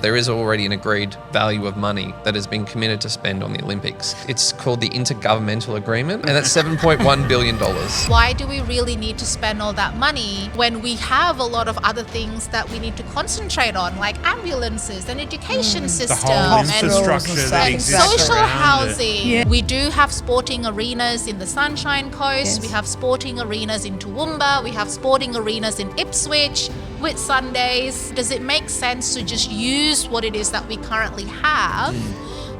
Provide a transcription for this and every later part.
There is already an agreed value of money that has been committed to spend on the Olympics. It's called the Intergovernmental Agreement, and that's $7.1 billion. Why do we really need to spend all that money when we have a lot of other things that we need to concentrate on, like ambulances and education system the whole infrastructure that and exists social around housing? it. We do have sporting arenas in the Sunshine Coast. Yes. We have sporting arenas in Toowoomba. We have sporting arenas in Ipswich with Sundays. Does it make sense to just use what it is that we currently have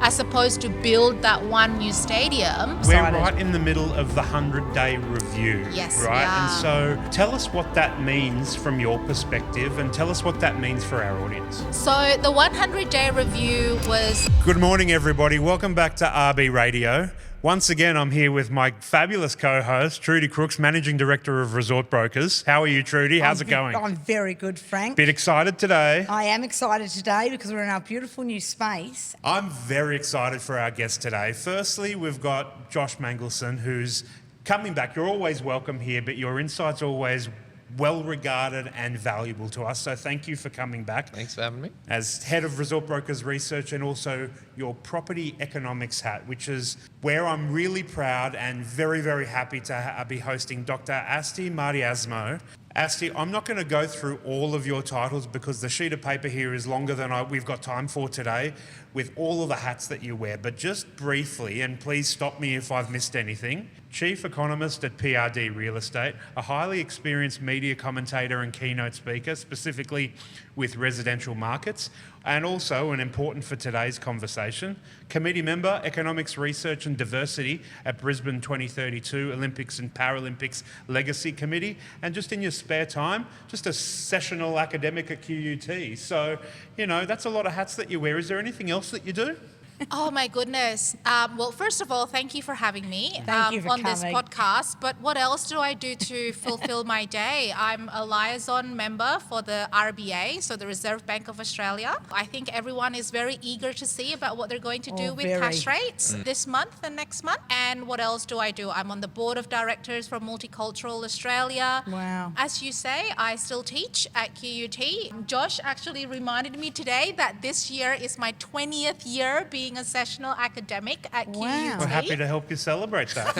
as opposed to build that one new stadium? We're right in the middle of the 100-day review, Yes, right? yeah. And so tell us what that means from your perspective and tell us what that means for our audience. So the 100-day review was... Good morning, everybody. Welcome back to RB Radio. Once again, I'm here with my fabulous co-host, Trudy Crooks, Managing Director of Resort Brokers. How are you, Trudy? How's it going? I'm very good, Frank. Bit excited today? I am excited today because we're in our beautiful new space. I'm very excited for our guest today. Firstly, we've got Josh Mangelson, who's coming back. You're always welcome here, but your insights are always well regarded and valuable to us. So thank you for coming back. Thanks for having me. As Head of Resort Brokers Research and also your property economics hat, which is where I'm really proud and very, very happy to be hosting Dr. Asti Mardiasmo. Asti, I'm not going to go through all of your titles because the sheet of paper here is longer than we've got time for today with all of the hats that you wear. But just briefly, and please stop me if I've missed anything, Chief Economist at PRD Real Estate, a highly experienced media commentator and keynote speaker, specifically with residential markets, and also, and important for today's conversation, committee member, Economics Research and Diversity at Brisbane 2032 Olympics and Paralympics Legacy Committee, and just in your spare time, just a sessional academic at QUT. So, you know, that's a lot of hats that you wear. Is there anything else that you do? Oh my goodness. Well, first of all, thank you for having me Thank you for on this coming. podcast. But what else do I do to fulfill my day? I'm a liaison member for the RBA, so the Reserve Bank of Australia. I think everyone is very eager to see about what they're going to do with very. cash rates this month and next month. And what else do I do? I'm on the board of directors for Multicultural Australia. Wow. As you say, I still teach at QUT. Josh actually reminded me today that this year is my 20th year being a sessional academic at QUT. We're happy to help you celebrate that.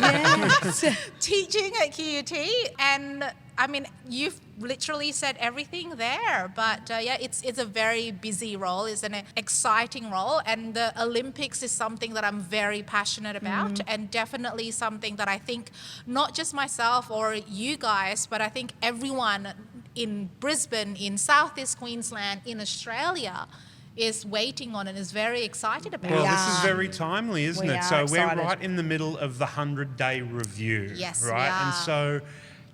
Yes. Teaching at QUT, and I mean, you've literally said everything there, but yeah, it's a very busy role. It's an exciting role, and the Olympics is something that I'm very passionate about, and definitely something that I think not just myself or you guys, but I think everyone in Brisbane, in South East Queensland, in Australia is waiting on and is very excited about. Well, We this is are. very timely, isn't We it? are So excited. we're right in the middle of the 100-day review, Yes, we right? are. And so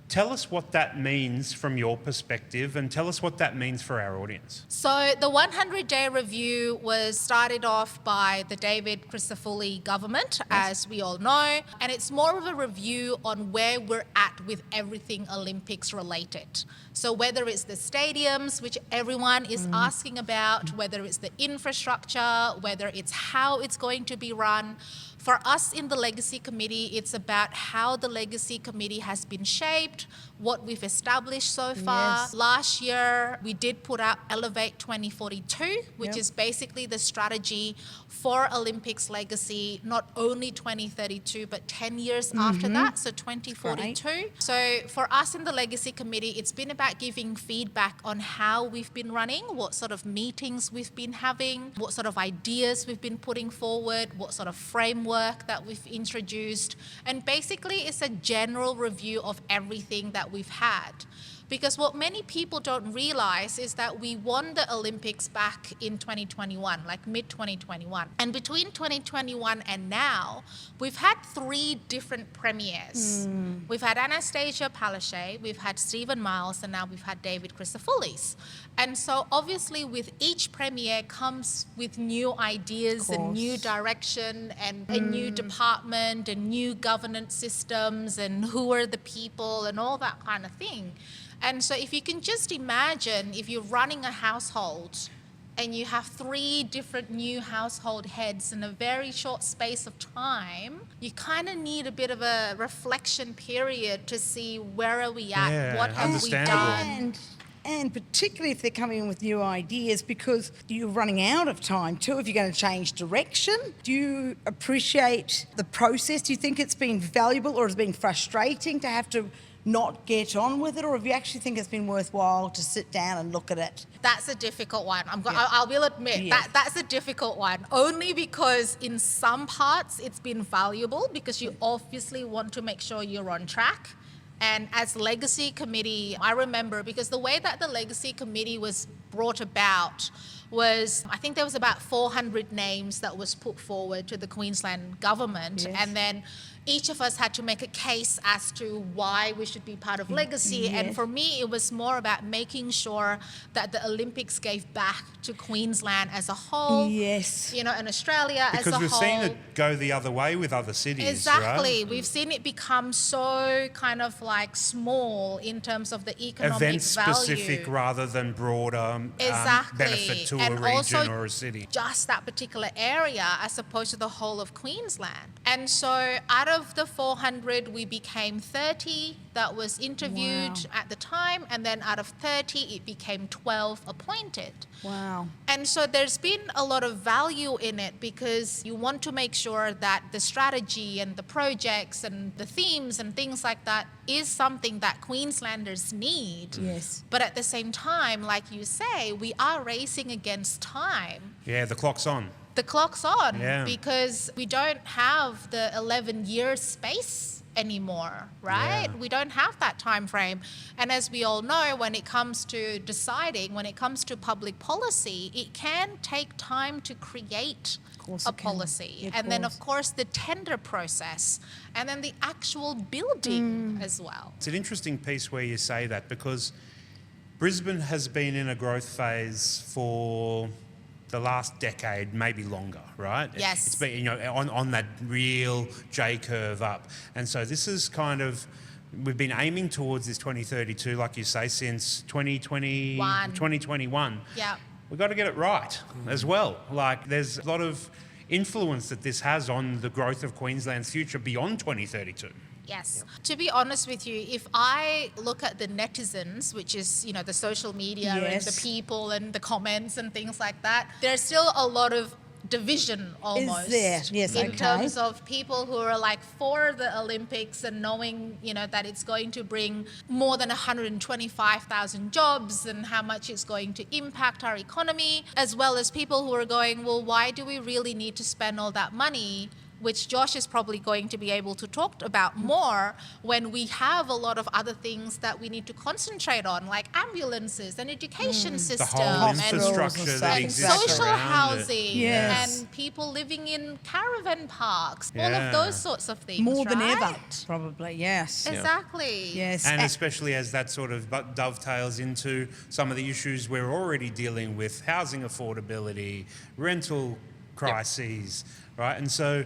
tell us what that means from your perspective and tell us what that means for our audience. So the 100-day review was started off by the David Christofouli government, as we all know, and it's more of a review on where we're at with everything Olympics related. So whether it's the stadiums, which everyone is asking about, whether it's the infrastructure, whether it's how it's going to be run. For us in the Legacy Committee, it's about how the Legacy Committee has been shaped, what we've established so far. Yes. Last year, we did put out Elevate 2042, which Yep. is basically the strategy for Olympics Legacy, not only 2032, but 10 years after that, so 2042. So for us in the Legacy Committee, it's been about giving feedback on how we've been running, what sort of meetings we've been having, what sort of ideas we've been putting forward, what sort of framework that we've introduced. And basically, it's a general review of everything that we've had. Because what many people don't realize is that we won the Olympics back in 2021, like mid-2021. And between 2021 and now, we've had 3 different premiers. We've had Anastasia Palaszczuk, we've had Stephen Miles, and now we've had David Christofoulis. And so obviously with each premier comes with new ideas and new direction and a new department and new governance systems and who are the people and all that kind of thing. And so if you can just imagine if you're running a household and you have 3 different new household heads in a very short space of time, you kind of need a bit of a reflection period to see where are we at, Yeah, what have we understandable. done. And and particularly if they're coming in with new ideas, because you're running out of time too if you're going to change direction. Do you appreciate the process? Do you think it's been valuable, or has it been frustrating to have to not get on with it, or have you actually think it's been worthwhile to sit down and look at it? That's a difficult one. I will admit Yes. that's a difficult one, only because in some parts it's been valuable because you obviously want to make sure you're on track. And as Legacy Committee, I remember, because the way that the Legacy Committee was brought about was, I think there was about 400 names that was put forward to the Queensland government. Yes. And then each of us had to make a case as to why we should be part of Legacy. Yes. And for me, it was more about making sure that the Olympics gave back to Queensland as a whole. Yes. You know, and Australia as a Because whole. we've seen it go the other way with other cities, Exactly. right? We've seen it become so kind of like small in terms of the economic Event specific value. rather than broader Exactly. benefit to And a region also or a city. just that particular area as opposed to the whole of Queensland. And so out of the 400, we became 30 that was interviewed Wow. at the time. And then out of 30, it became 12 appointed. Wow. And so there's been a lot of value in it because you want to make sure that the strategy and the projects and the themes and things like that is something that Queenslanders need. Yes. But at the same time, like you say, we are racing against time. Yeah, the clock's on. The clock's on Yeah. because we don't have the 11-year space anymore, right? Yeah. We don't have that time frame. And as we all know, when it comes to deciding, when it comes to public policy, it can take time to create course a it can. policy. Yeah, of And then, course. of course, the tender process and then the actual building as well. It's an interesting piece where you say that, because Brisbane has been in a growth phase for the last decade, maybe longer, right? Yes. It's been, on that real J curve up. And so this is kind of, we've been aiming towards this 2032, like you say, since 2021. Yeah. We've got to get it right as well. Like, there's a lot of influence that this has on the growth of Queensland's future beyond 2032. Yes. To be honest with you, if I look at the netizens, which is, the social media and Yes. the people and the comments and things like that, there's still a lot of division almost. there? Yes, in okay. terms of people who are like for the Olympics and knowing, that it's going to bring more than 125,000 jobs and how much it's going to impact our economy, as well as people who are going, well, why do we really need to spend all that money? Which Josh is probably going to be able to talk about more when we have a lot of other things that we need to concentrate on, like ambulances and education system The whole and infrastructure that and exists social around housing Yes. and people living in caravan parks, all Yeah. of those sorts of things. More than ever, right? probably. Yes. Exactly. Yes. And especially as that sort of dovetails into some of the issues we're already dealing with, housing affordability, rental crises, right? And so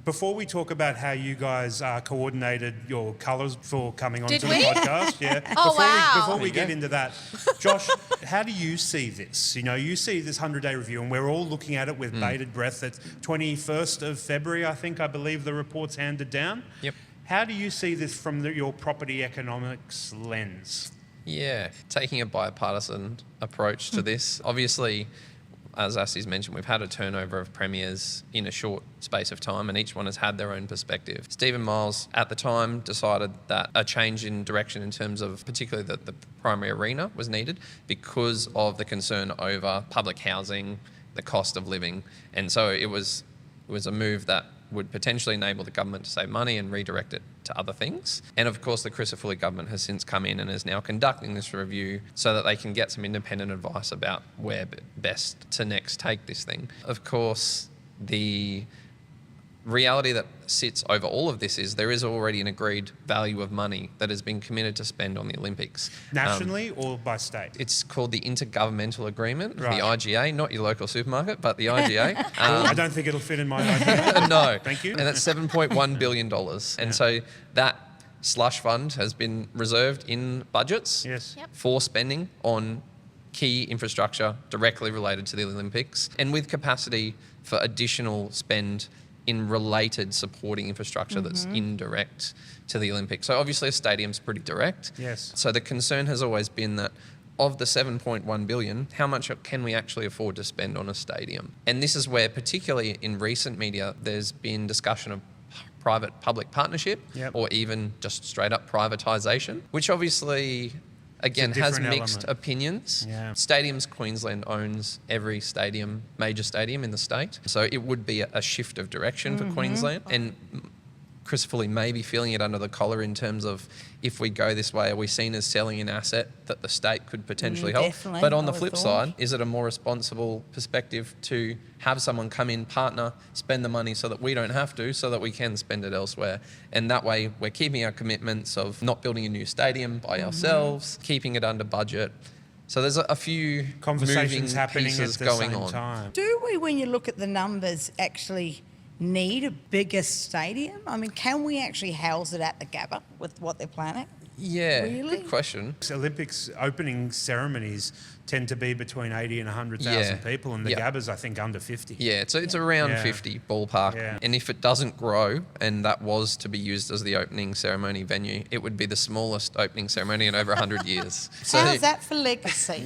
before we talk about how you guys coordinated your colours for coming onto Did the we? podcast, yeah. Oh, wow. Before we There you get go. into that, Josh, how do you see this? You see this 100-day review, and we're all looking at it with bated breath. It's 21st of February, I believe the report's handed down. Yep. How do you see this from your property economics lens? Yeah, taking a bipartisan approach to this. Obviously, as Asti's mentioned, we've had a turnover of premiers in a short space of time, and each one has had their own perspective. Stephen Miles, at the time, decided that a change in direction in terms of particularly the primary arena was needed because of the concern over public housing, the cost of living. And so it was a move that would potentially enable the government to save money and redirect it to other things. And of course, the Chrysler government has since come in and is now conducting this review so that they can get some independent advice about where best to next take this thing. Of course, the reality that sits over all of this is there is already an agreed value of money that has been committed to spend on the Olympics. Nationally or by state? It's called the Intergovernmental Agreement, Right. the IGA, not your local supermarket, but the IGA. I don't think it'll fit in my idea. No. Thank you. And that's $7.1 billion. And so that slush fund has been reserved in budgets Yes. Yep. for spending on key infrastructure directly related to the Olympics, and with capacity for additional spend in related supporting infrastructure that's indirect to the Olympics. So obviously a stadium's pretty direct. Yes. So the concern has always been that of the 7.1 billion, how much can we actually afford to spend on a stadium? And this is where, particularly in recent media, there's been discussion of private-public partnership or even just straight-up privatisation, which obviously, again, has mixed opinions. Yeah. Stadiums Queensland owns every stadium, major stadium in the state. So it would be a shift of direction for Queensland. And Chris Foley may be feeling it under the collar in terms of, if we go this way, are we seen as selling an asset that the state could potentially help? Definitely, But on the I flip would side, is it a more responsible perspective to have someone come in, partner, spend the money so that we don't have to, so that we can spend it elsewhere? And that way we're keeping our commitments of not building a new stadium by ourselves, keeping it under budget. So there's a few Conversations moving happening at pieces the going same on. time. Do we, when you look at the numbers, actually need a bigger stadium? I mean, can we actually house it at the Gabba with what they're planning? Yeah, Really? good question. Olympics opening ceremonies tend to be between 80 and 100,000 people, and the Gabba's, I think, under 50. Yeah, it's around Yeah. 50 ballpark. Yeah. And if it doesn't grow and that was to be used as the opening ceremony venue, it would be the smallest opening ceremony in over 100 years. So, How's that for legacy?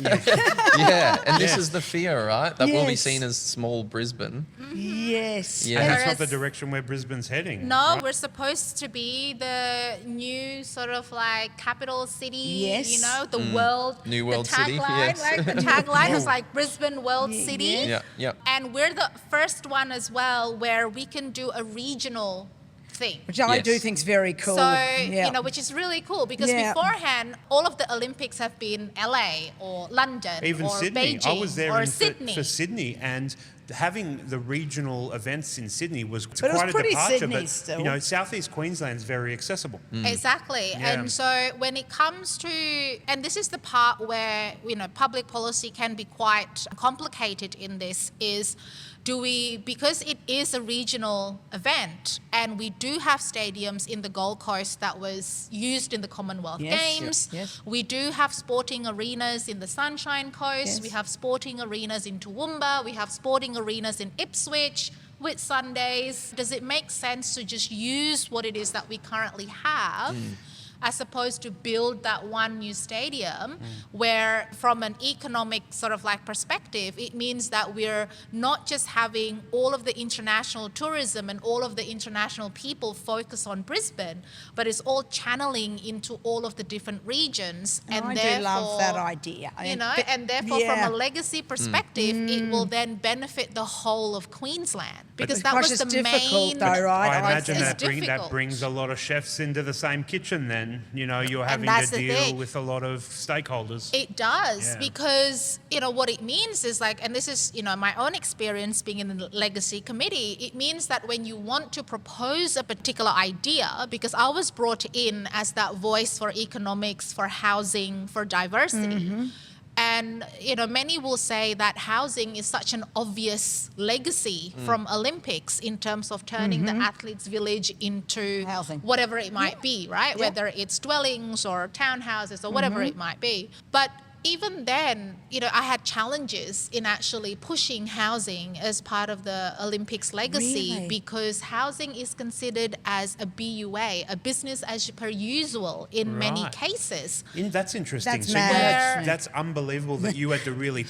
yeah, and this is the fear, right? That will be Yes. seen as small Brisbane. Yes. Yeah. And that's not the Whereas- direction where Brisbane's heading. No, right? we're supposed to be the new sort of like capital city, Yes. you know, the world. New world the city, tagline, yes. Like the tagline is Oh. like Brisbane World Yeah, City. yeah. Yeah. And we're the first one as well where we can do a regional thing. Which I do Yes. think's very cool. So, Yeah. you know, which is really cool because Yeah. beforehand, all of the Olympics have been LA or London Even or Sydney. Beijing I was there or in Sydney. for Sydney, and having the regional events in Sydney was it was quite a pretty departure. Sydney But still. you know, South East Queensland's very accessible. Exactly. Yeah. And so when it comes to, and this is the part where, you know, public policy can be quite complicated in this, is do we, because it is a regional event and we do have stadiums in the Gold Coast that was used in the Commonwealth Yes, Games, yes. we do have sporting arenas in the Sunshine Coast, Yes. we have sporting arenas in Toowoomba, we have sporting arenas in Ipswich, with Sundays. Does it make sense to just use what it is that we currently have as opposed to build that one new stadium where from an economic sort of like perspective, it means that we're not just having all of the international tourism and all of the international people focus on Brisbane, but it's all channeling into all of the different regions. And I do love that idea. You know, But- and therefore yeah. from a legacy perspective, it will then benefit the whole of Queensland because that Gosh, was it's the difficult main. though, right? I I'd imagine say. that, that difficult. brings a lot of chefs into the same kitchen then. You know, you're having that's to the deal thing. with a lot of stakeholders. It does Yeah. because, you know, what it means is like, and this is, you know, my own experience being in the legacy committee, it means that when you want to propose a particular idea, because I was brought in as that voice for economics, for housing, for diversity. And, you know, many will say that housing is such an obvious legacy from Olympics in terms of turning the athletes' village into Housing. whatever it might be, right? Yeah. Whether it's dwellings or townhouses or whatever it might be. But even then, you know, I had challenges in actually pushing housing as part of the Olympics legacy Really? because housing is considered as a BUA, a business as per usual in many Right. cases. That's interesting. That's so mad. that's unbelievable that you had to really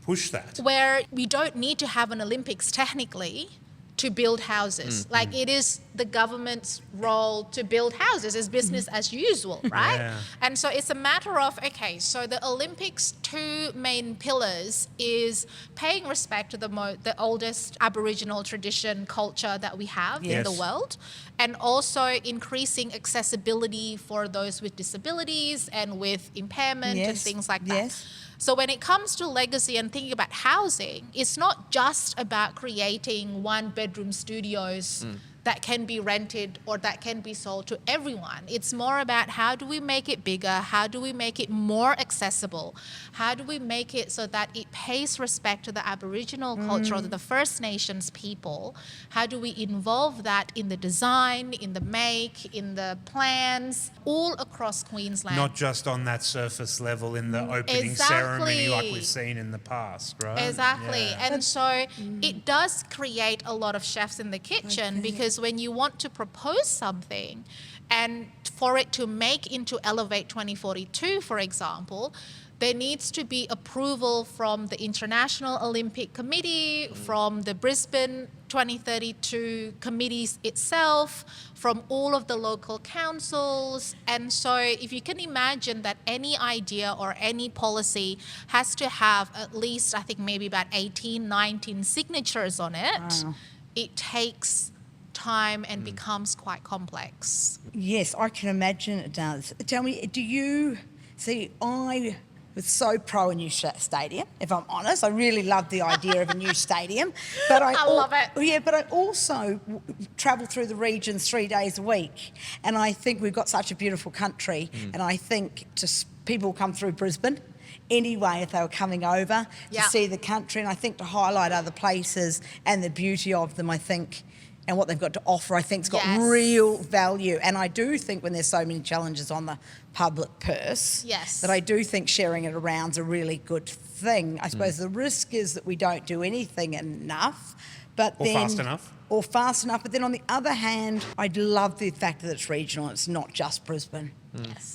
push that. Where we don't need to have an Olympics technically to build houses. Like it is the government's role to build houses as business as usual, right? Yeah. And so it's a matter of, okay, so the Olympics' two main pillars is paying respect to the oldest Aboriginal tradition culture that we have in the Yes. world, and also increasing accessibility for those with disabilities and with impairment and Yes, things like that. yes. So when it comes to legacy and thinking about housing, it's not just about creating one-bedroom studios that can be rented or that can be sold to everyone. It's more about how do we make it bigger? How do we make it more accessible? How do we make it so that it pays respect to the Aboriginal culture or the First Nations people? How do we involve that in the design, in the make, in the plans, all across Queensland? Not just on that surface level in the opening ceremony like we've seen in the past, right? Exactly. Yeah. And so it does create a lot of chefs in the kitchen because when you want to propose something and for it to make into Elevate 2042, for example, there needs to be approval from the International Olympic Committee, from the Brisbane 2032 committees itself, from all of the local councils. And so if you can imagine that any idea or any policy has to have at least, I think maybe about 18, 19 signatures on it, Wow. it takes time and becomes quite complex. Yes, I can imagine it does. Tell me, do you see? I was so pro a new stadium. If I'm honest, I really love the idea of a new stadium. But I love it. Yeah, but I also travel through the regions 3 days a week, and I think we've got such a beautiful country. And I think people come through Brisbane anyway if they were coming over to see the country, and I think to highlight other places and the beauty of them, I think, and what they've got to offer, I think, has got real value. And I do think when there's so many challenges on the public purse, that I do think sharing it around is a really good thing. I suppose the risk is that we don't do anything enough, but fast enough. But then on the other hand, I'd love the fact that it's regional. It's not just Brisbane.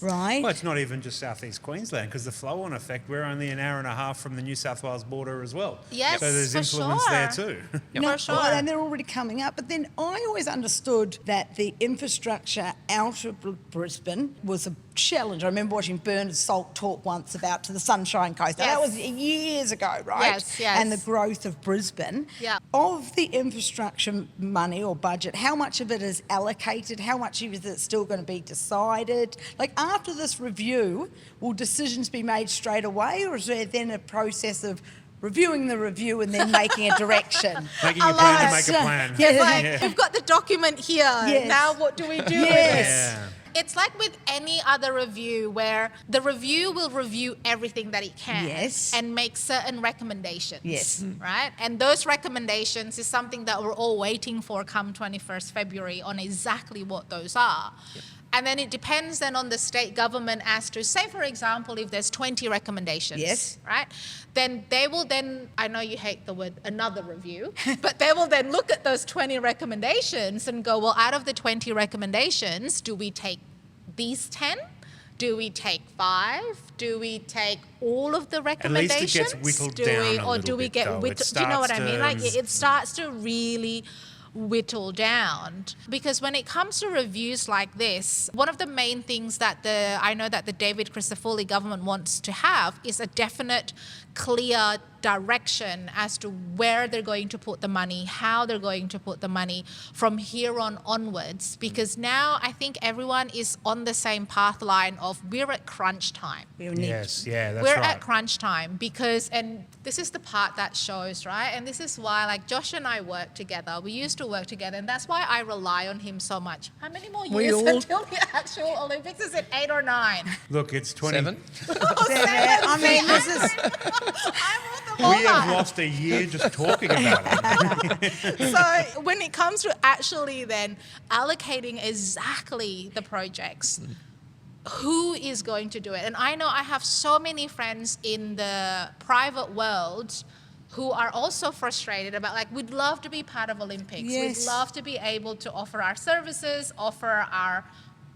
Right? Well, it's not even just South East Queensland, because the flow-on effect, we're only an hour and a half from the New South Wales border as well. Yes, so there's for influence there too. For sure. Well, and they're already coming up. But then I always understood that the infrastructure out of Brisbane was a challenge. I remember watching Bernard Salt talk once about to the Sunshine Coast. Now, that was years ago, right? Yes. And the growth of Brisbane. Yeah. Of the infrastructure money or budget, how much of it is allocated? How much of it is still going to be decided? Like, after this review, will decisions be made straight away, or is there then a process of reviewing the review and then making a direction? Making a plan to make a plan. It's like, we've got the document here. Now what do we do with this? It's like with any other review where the review will review everything that it can and make certain recommendations, right? And those recommendations is something that we're all waiting for come 21st February on exactly what those are. And then it depends then on the state government as to, say, for example, if there's 20 recommendations, right? Then they will then, I know you hate the word another review, but they will then look at those 20 recommendations and go, well, out of the 20 recommendations, do we take these 10? Do we take 5? Do we take all of the recommendations? At least it gets whittled down a little bit, though. Do you know what I mean? Like, it starts to really whittle down, because when it comes to reviews like this, one of the main things that I know that the David Crisafulli government wants to have is a definite, clear direction as to where they're going to put the money, how they're going to put the money from here on onwards, because now I think everyone is on the same path line of we're at crunch time. That's we're right. at crunch time because, and this is the part that shows, right? And this is why, like, Josh and I work together. We used to work together, and that's why I rely on him so much. How many more years until the actual Olympics? Is it 8 or 9? Look, it's 20. 7. I mean, this is... We have lost a year just talking about it. So when it comes to actually then allocating exactly the projects, who is going to do it? And I know I have so many friends in the private world who are also frustrated about, like, we'd love to be part of Olympics. We'd love to be able to offer our services, offer our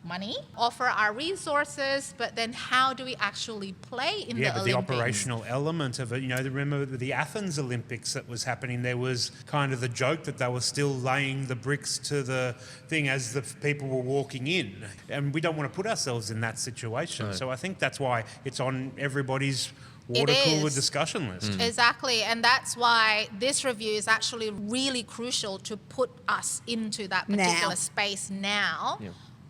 money, offer our resources, but then how do we actually play in the Olympics? The operational element of it. You know, remember the Athens Olympics that was happening, there was kind of the joke that they were still laying the bricks to the thing as the people were walking in. And we don't want to put ourselves in that situation. No. So I think that's why it's on everybody's water cooler discussion list. Exactly, and that's why this review is actually really crucial to put us into that particular space now.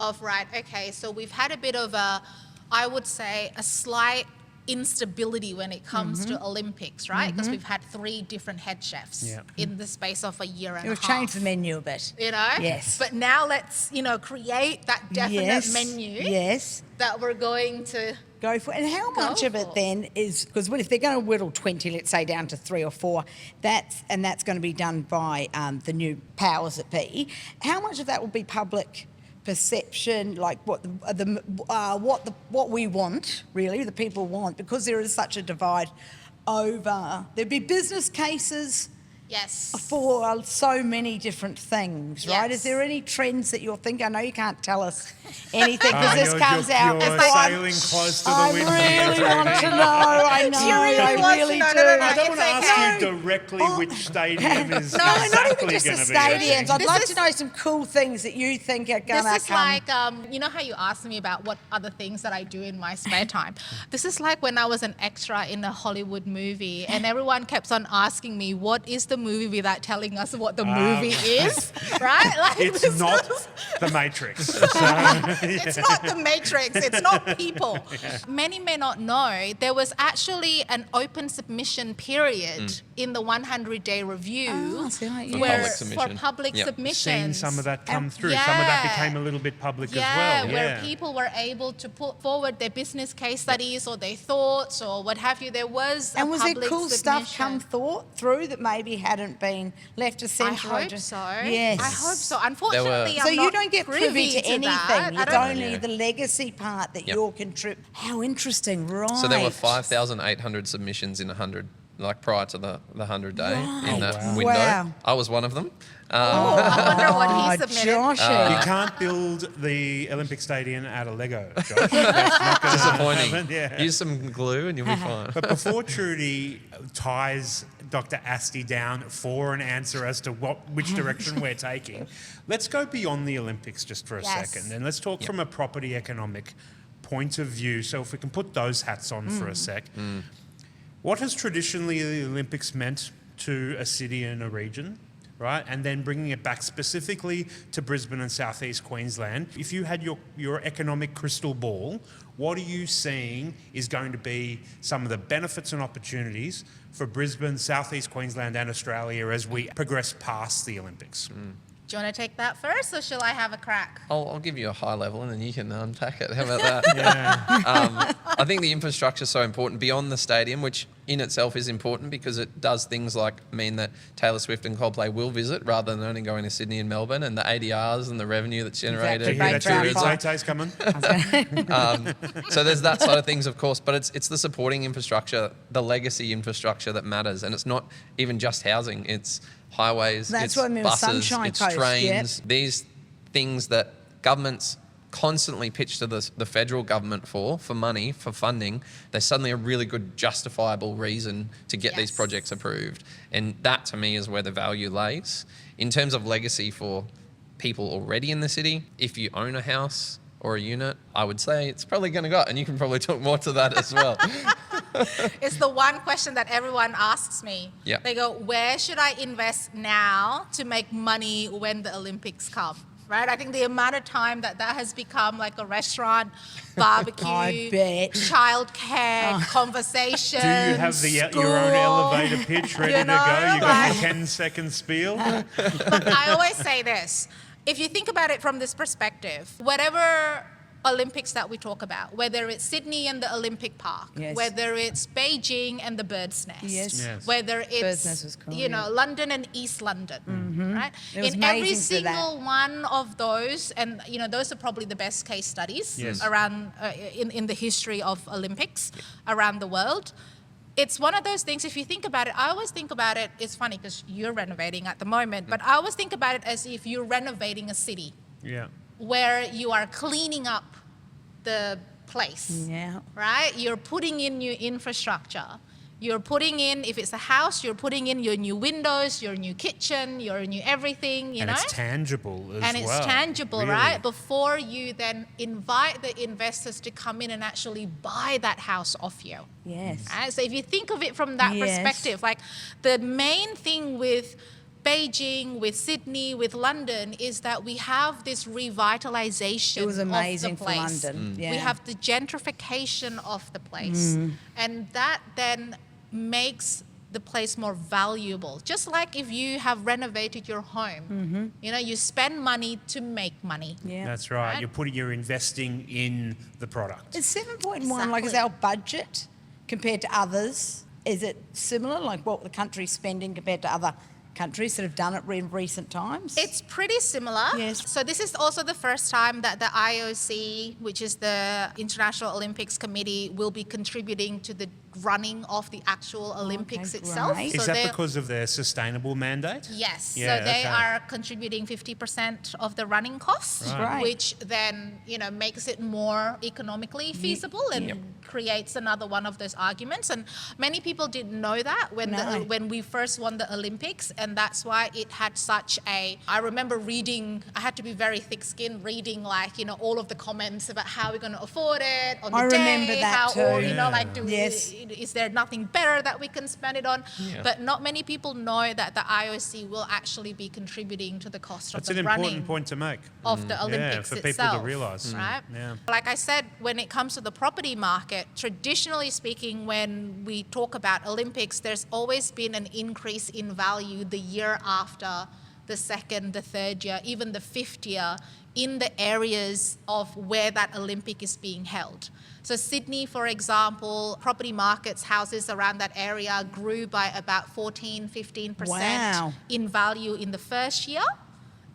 Of right, okay, so we've had a bit of I would say, a slight instability when it comes to Olympics, right? Because we've had 3 different head chefs in the space of a year and a half. We've changed the menu a bit. You know? Yes. But now let's, create that definite menu that we're going to go for. And how much of it then is, because if they're going to whittle 20, let's say, down to 3 or 4, that's going to be done by the new powers that be, how much of that will be public perception, like what we want, really, the people want, because there is such a divide over, there'd be business cases Yes. for so many different things, right? Yes. Is there any trends that you're thinking? I know you can't tell us anything because this comes out. You're before I'm- sailing close to the I wind. really want to know. I know. She really I wants to really know. do. No, no, no. I don't want to It's ask okay. you directly which stadium is No, not exactly even just the going to be. stadiums. I'd This like is- to know some cool things that you think are going This to is come. like, you know how you asked me about what other things that I do in my spare time? This is like when I was an extra in a Hollywood movie and everyone kept on asking me, what is the movie without telling us what the movie is, right? Like, this It's not is- the Matrix. It's not the Matrix. It's not people. Many may not know there was actually an open submission period in the 100-day review Oh, see, like, yeah. where Public submission. for public Yep. submissions. Seen some of that come And- through. Some of that Yeah. became a little bit public Yeah, as well. where Yeah. people were able to put forward their business case studies or their thoughts or what have you. There was And a was there public cool stuff come submission. through that maybe hadn't been left to I centre? hope so. Yes. I hope so. Unfortunately, So I'm you not don't get privy to anything. that. I It's don't- only Yeah. the legacy part that Yep. you're contributing. How interesting, right? So there were 5,800 submissions in 100, like prior to the 100 day in that wow. window. Wow. I was one of them. Oh, I wonder what Oh, he submitted. Joshy. You can't build the Olympic Stadium out of Lego, Josh. That's not gonna Disappointing. happen, yeah. Use some glue and you'll be fine. But before Trudy ties Dr. Asti down for an answer as to which direction we're taking, let's go beyond the Olympics just for a Yes. second. And let's talk from a property economic point of view. So if we can put those hats on for a sec. What has traditionally the Olympics meant to a city and a region? Right, and then bringing it back specifically to Brisbane and South East Queensland. If you had your economic crystal ball, what are you seeing is going to be some of the benefits and opportunities for Brisbane, South East Queensland and Australia as we progress past the Olympics? Do you want to take that first or shall I have a crack? I'll give you a high level and then you can unpack it. How about that? I think the infrastructure is so important beyond the stadium, which in itself is important because it does things like mean that Taylor Swift and Coldplay will visit rather than only going to Sydney and Melbourne, and the ADRs and the revenue that's generated. Do you hear that Great Trudy? round Zayte's coming? So there's that side of things, of course, but it's the supporting infrastructure, the legacy infrastructure that matters, and it's not even just housing. It's highways, That's it's what I mean with buses, Sunshine it's Coast, trains. These things that governments constantly pitch to the federal government for money, for funding, there's suddenly a really good justifiable reason to get these Yes. projects approved. And that to me is where the value lays. In terms of legacy for people already in the city, if you own a house or a unit, I would say it's probably going to go up, and you can probably talk more to that as well. It's the one question that everyone asks me. Yeah. They go, where should I invest now to make money when the Olympics come? Right? I think the amount of time that has become like a restaurant, barbecue, I bet. childcare, conversation. Do you have your school, own elevator pitch ready you to know, go? You got like- your 10-second spiel? Look, I always say this. If you think about it from this perspective, whatever Olympics that we talk about, whether it's Sydney and the Olympic Park, Yes. whether it's Beijing and the Bird's Nest, Yes. Yes. whether Bird's it's Nest was cool, you know yeah. London and East London, right? It was In every amazing for that. single one of those, and you know those are probably the best case studies Yes. around in the history of Olympics around the world. It's one of those things, if you think about it, I always think about it, it's funny because you're renovating at the moment, but I always think about it as if you're renovating a city Yeah. where you are cleaning up the place, Yeah. right? You're putting in new infrastructure. You're putting in, if it's a house, you're putting in your new windows, your new kitchen, your new everything, you And know? it's tangible as well. And it's tangible, really. right? Before you then invite the investors to come in and actually buy that house off you. Yes. Right? So if you think of it from that Yes. perspective, like the main thing with Beijing, with Sydney, with London is that we have this revitalization It was amazing of the for place. London. Yeah. We have the gentrification of the place. And that then makes the place more valuable. Just like if you have renovated your home, you know, you spend money to make money. Yeah. That's right. Right? You're investing in the product. It's 7.1, like is Exactly. our budget compared to others? Is it similar, like what the country's spending compared to other countries that have done it in recent times? It's pretty similar. Yes. So this is also the first time that the IOC, which is the International Olympics Committee, will be contributing to the running of the actual Olympics itself. great. Is So that they're- because of their sustainable mandate? Yes. Yeah, So they okay. are contributing 50% of the running costs, Right. which then, makes it more economically feasible and creates another one of those arguments. And many people didn't know that No. when we first won the Olympics, and that's why it had such a. I remember reading. I had to be very thick-skinned, reading all of the comments about how we're going to afford it on the I day. remember that how, too. Or, Yes. is there nothing better that we can spend it on? Yeah. But not many people know that the IOC will actually be contributing to the cost That's of an the running important point to make. of the Olympics for people itself. to realise. Right? Yeah. Like I said, when it comes to the property market, traditionally speaking, when we talk about Olympics, there's always been an increase in value the year after, the second, the third year, even the fifth year, in the areas of where that Olympic is being held. So Sydney, for example, property markets, houses around that area grew by about 15% Wow. in value in the first year,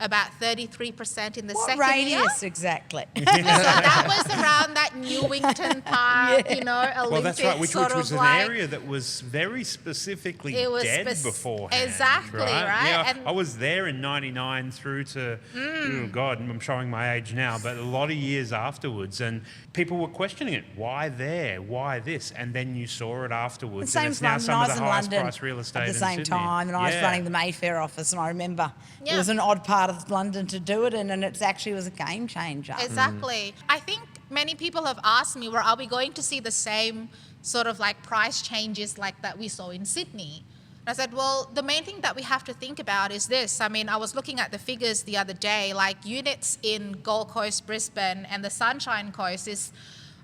about 33% in the What second year. radius exactly? So that was around that Newington Park, Olympics. Well, that's right, which sort was of an like, area that was very specifically It was dead beforehand. exactly, right? Yeah, And- I was there in 99 through to, oh God, I'm showing my age now, but a lot of years afterwards, and people were questioning it. Why there? Why this? And then you saw it afterwards, Same and it's as now when some I of was the in highest London priced real estate at the in same Sydney. time, and I was Yeah. running the Mayfair office, and I remember it Yeah. was an odd part of London to do it, and it actually was a game changer. Exactly. I think many people have asked me, well, are we going to see the same sort of like price changes like that we saw in Sydney? And I said, well, the main thing that we have to think about is this. I mean, I was looking at the figures the other day, like units in Gold Coast, Brisbane, and the Sunshine Coast is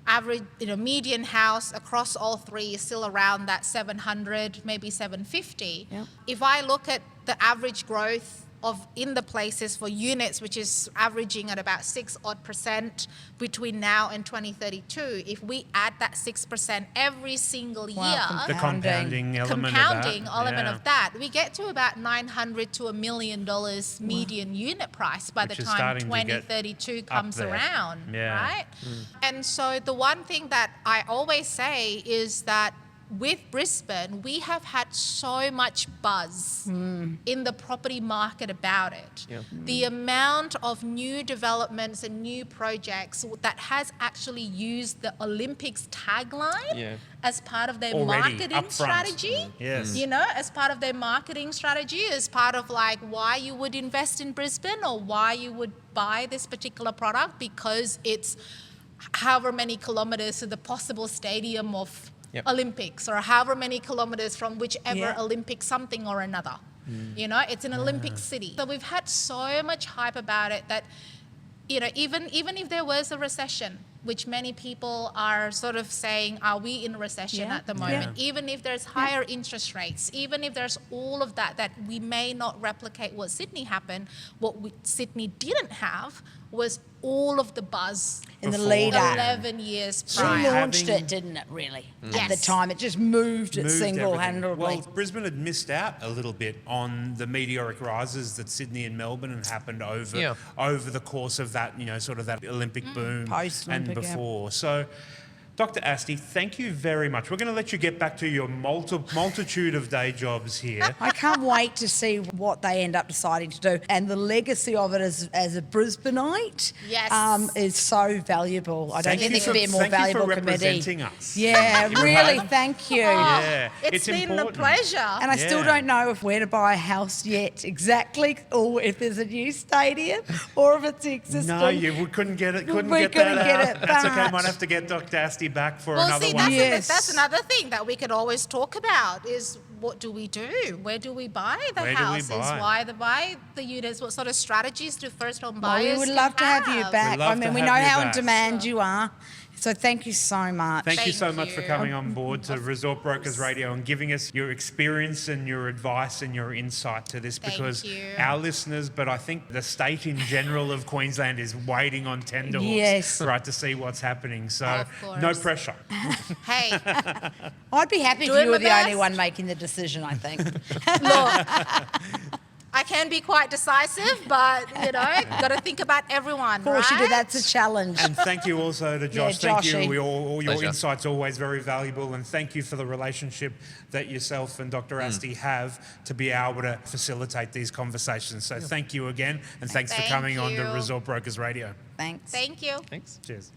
average, median house across all three is still around that 700, maybe 750. Yep. If I look at the average growth in the places for units, which is averaging at about 6% between now and 2032, if we add that 6% every single Wow, year, The compounding element compounding of that. element yeah. of that, we get to about $900 to $1 million median unit price by Which the is time starting to get 2032 up comes there. around, Yeah. right? And so the one thing that I always say is that with Brisbane, we have had so much buzz in the property market about it. Yeah. The amount of new developments and new projects that has actually used the Olympics tagline Yeah. as part of their Already, marketing upfront. strategy. Yes. As part of their marketing strategy, as part of like why you would invest in Brisbane or why you would buy this particular product, because it's however many kilometers to the possible stadium of Yep. Olympics, or however many kilometers from whichever Yeah. Olympic something or another. It's an Olympic city. So we've had so much hype about it that, even if there was a recession, which many people are sort of saying, are we in a recession Yeah. at the moment? Even if there's higher interest rates, even if there's all of that we may not replicate what Sydney happened, Sydney didn't have was all of the buzz In the Before lead up. 11 years She prior. launched Having- it, didn't it, really? At Yes. the time. It just moved it Moved everything. single-handedly. Well, Brisbane had missed out a little bit on the meteoric rises that Sydney and Melbourne had happened over the course of that, sort of that Olympic boom Post-Olympic, and yeah. before. So, Dr. Asti, thank you very much. We're going to let you get back to your multitude of day jobs here. I can't wait to see what they end up deciding to do. And the legacy of it as a Brisbaneite Yes. is so valuable. I don't Thank think you there could be a more thank you for valuable committee. representing us. Yeah, You really, have. thank you. Yeah, It's been important. a pleasure. And I still Yeah. don't know where to buy a house yet exactly, or if there's a new stadium, or if it's existing. No, we couldn't get it. Couldn't We get couldn't that get out. it, That's okay. but- Might have to get Dr. Asti back for Well, another see, one. Yes. that's another thing that we could always talk about is what do we do? Where do we buy the Where do we houses? buy? Why the units? What sort of strategies do first home Well, buyers we would love to have you back. We'd love I mean, to we have know you how in back. demand you are. So thank you so much. Thank you so Thank much for you. coming on board to Resort Brokers Radio and giving us your experience and your advice and your insight to this, Thank because you. our listeners, but I think the state in general of Queensland is waiting on tenterhooks, Yes. right, to see what's happening. So Of course. no pressure. Hey, I'd be happy if Doing you were my the only best. one making the decision, I think. look, I can be quite decisive, but, got to think about everyone, Of course you do. right? That's a challenge. And thank you also to Josh. Thank Joshy. you. All your Pleasure. insights are always very valuable. And thank you for the relationship that yourself and Dr. Asti have to be able to facilitate these conversations. So thank you again. And thanks for Thank coming on to you. Resort Brokers Radio. Thanks. Thank you. Thanks. Cheers.